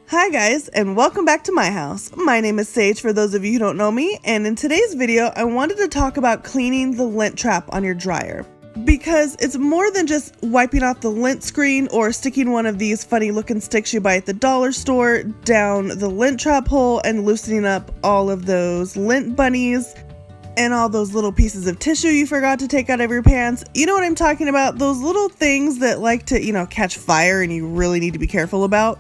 Hi guys, and welcome back to my house. My name is Sage for those of you who don't know me, and in today's video I wanted to talk about cleaning the lint trap on your dryer. Because it's more than just wiping off the lint screen or sticking one of these funny looking sticks you buy at the dollar store down the lint trap hole and loosening up all of those lint bunnies and all those little pieces of tissue you forgot to take out of your pants. You know what I'm talking about? Those little things that like to, catch fire and you really need to be careful about.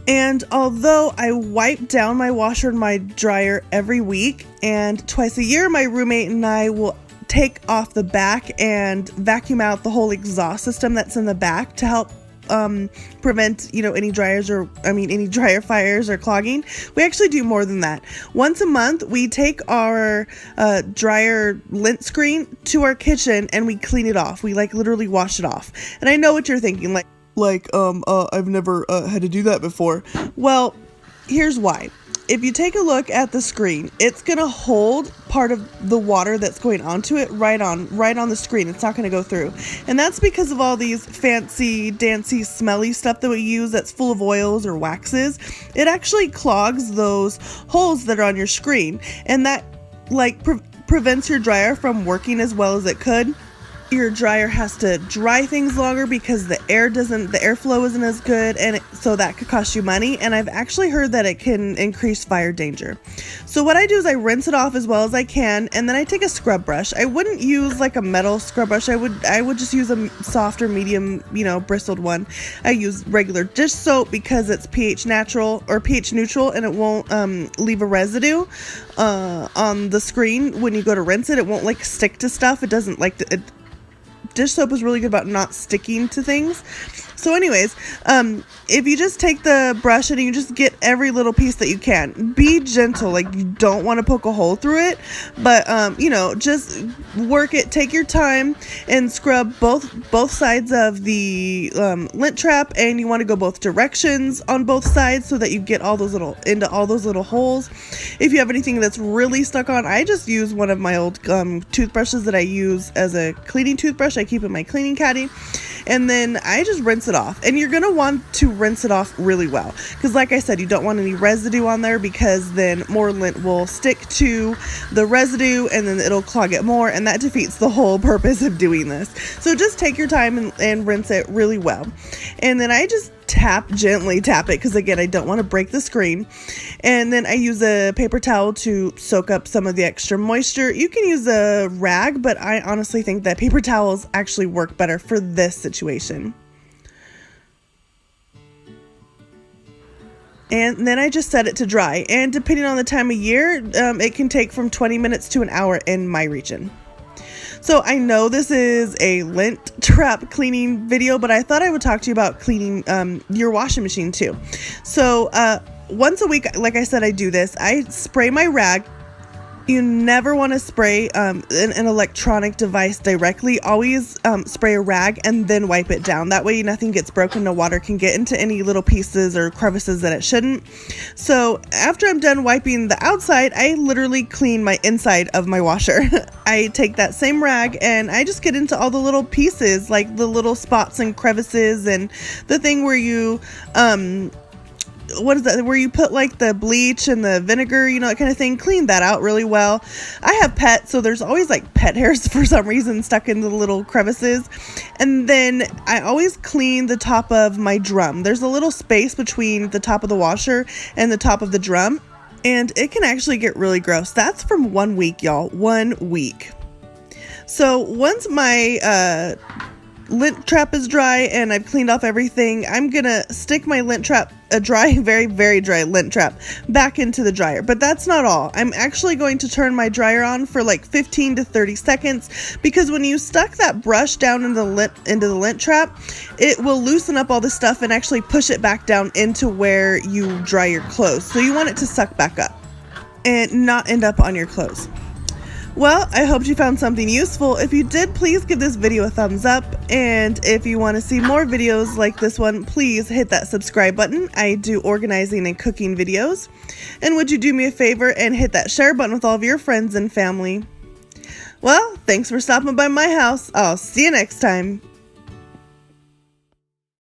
And although I wipe down my washer and my dryer every week, and twice a year my roommate and I will take off the back and vacuum out the whole exhaust system that's in the back to help prevent any dryer fires or clogging. We actually do more than that. Once a month we take our dryer lint screen to our kitchen and we clean it off. We literally wash it off. And I know what you're thinking, I've never had to do that before. Well, here's why. If you take a look at the screen, it's gonna hold part of the water that's going onto it right on the screen. It's not gonna go through. And that's because of all these fancy, dancy, smelly stuff that we use that's full of oils or waxes. It actually clogs those holes that are on your screen. And that prevents your dryer from working as well as it could. Your dryer has to dry things longer because the airflow isn't as good, and so that could cost you money. And I've actually heard that it can increase fire danger. So what I do is I rinse it off as well as I can, and then I take a scrub brush. I wouldn't use a metal scrub brush. I would just use a softer, medium, bristled one. I use regular dish soap because it's pH neutral, and it won't leave a residue on the screen when you go to rinse it. It won't stick to stuff. It doesn't dish soap is really good about not sticking to things. So anyways, if you just take the brush and you just get every little piece that you can, be gentle. You don't want to poke a hole through it, but just work it. Take your time and scrub both sides of the lint trap, and you want to go both directions on both sides so that you get into all those little holes. If you have anything that's really stuck on, I just use one of my old toothbrushes that I use as a cleaning toothbrush. I keep in my cleaning caddy. And then I just rinse it off. And you're going to want to rinse it off really well. Because like I said, you don't want any residue on there, because then more lint will stick to the residue and then it'll clog it more. And that defeats the whole purpose of doing this. So just take your time and rinse it really well. And then I just gently tap it, because again, I don't want to break the screen. And then I use a paper towel to soak up some of the extra moisture. You can use a rag, but I honestly think that paper towels actually work better for this situation. And then I just set it to dry, and depending on the time of year, it can take from 20 minutes to an hour in my region. So I know this is a lint trap cleaning video, but I thought I would talk to you about cleaning your washing machine too. So once a week, like I said, I do this. I spray my rag. You never want to spray an electronic device directly. Always spray a rag and then wipe it down. That way nothing gets broken. No water can get into any little pieces or crevices that it shouldn't. So after I'm done wiping the outside, I literally clean my inside of my washer. I take that same rag and I just get into all the little pieces, like the little spots and crevices, and the thing where you where you put the bleach and the vinegar, that kind of thing. Clean that out really well. I have pets, so there's always pet hairs for some reason stuck in the little crevices. And then I always clean the top of my drum. There's a little space between the top of the washer and the top of the drum, and it can actually get really gross. That's from 1 week, y'all. 1 week. So once my lint trap is dry and I've cleaned off everything, I'm gonna stick my lint trap, a dry, very, very dry lint trap, back into the dryer. But that's not all. I'm actually going to turn my dryer on for 15 to 30 seconds, because when you stuck that brush down into the lint trap, it will loosen up all the stuff and actually push it back down into where you dry your clothes. So you want it to suck back up and not end up on your clothes. Well, I hope you found something useful. If you did, please give this video a thumbs up. And if you want to see more videos like this one, please hit that subscribe button. I do organizing and cooking videos. And would you do me a favor and hit that share button with all of your friends and family? Well, thanks for stopping by my house. I'll see you next time.